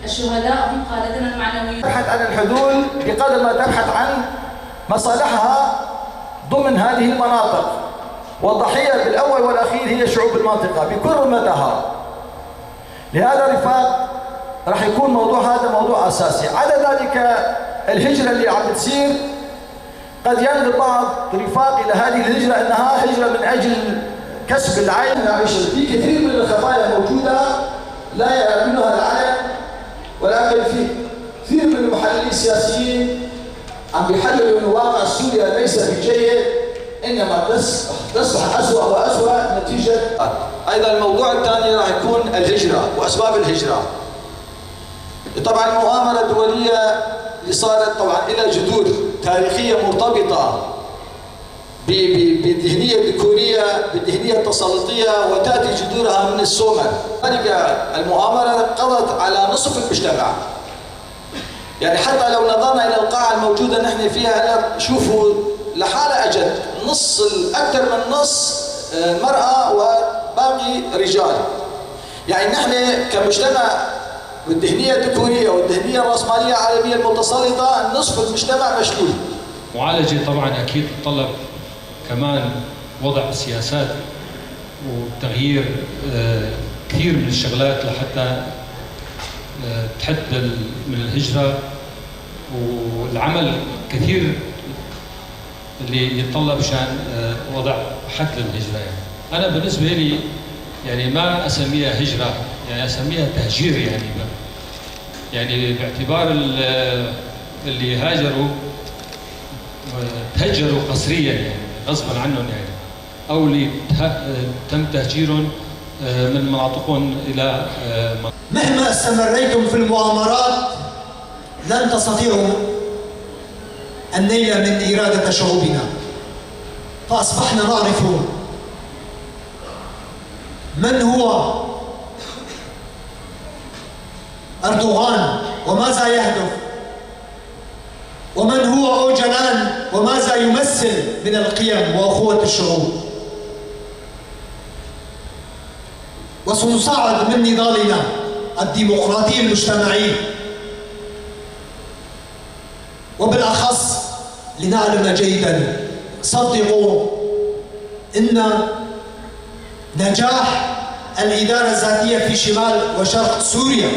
الشهداء هم قادتنا المعنويون. تبحث عن الحلول بقدر ما تبحث عن مصالحها ضمن هذه المناطق، والضحية بالأول والأخير هي شعوب المنطقة بكل رمتها. لهذا رفاق راح يكون موضوع هذا موضوع أساسي. على ذلك الهجرة اللي عم بتصير قد ينظر بعض رفاق إلى هذه الهجرة أنها هجرة من أجل كسب العين. في كثير من الخطايا موجودة لا يعلمونها العالم، ولكن في كثير من المحللين السياسيين عم بيحللوا أن واقع سوريا ليس بجيد، إنما تصبح أسوأ وأسوأ نتيجة. أيضا الموضوع الثاني راح يكون الهجرة وأسباب الهجرة. طبعا المؤامرة الدولية اللي صارت طبعا لها جذور تاريخية مرتبطة بالذهنية الذكورية، بالذهنية التسلطية، وتأتي جذورها من السومر. ذلك المؤامرة قضت على نصف المجتمع. يعني حتى لو نظرنا إلى القاعة الموجودة نحن فيها هلا، شوفوا لحالها أجت نص، أكثر من نص مرأة وباقي رجال. يعني نحن كمجتمع والذهنية الذكورية والذهنية الرأسمالية العالمية المتسلطة نصف المجتمع مشلول. معالجة طبعا أكيد تتطلب كمان وضع سياسات وتغيير كثير من الشغلات لحتى تحد من الهجرة، والعمل كثير اللي يتطلب شان وضع حد للهجرة. يعني أنا بالنسبة لي يعني ما أسميها هجرة، يعني أسميها تهجير. يعني باعتبار اللي هاجروا تهجروا قسريا، يعني غصبا عنهم، يعني أو اللي تم تهجيرهم من مناطقهم إلى مهما استمريتم في المؤامرات لن تستطيعوا النيل من إرادة شعوبنا. فأصبحنا نعرف من هو أردوغان وماذا يهدف، ومن هو أوجلان وماذا يمثل من القيم وأخوة الشعوب. وسنصعد من نضالنا الديمقراطي المجتمعي، وبالأخص لنعلم جيدا، صدقوا إن نجاح الإدارة الذاتية في شمال وشرق سوريا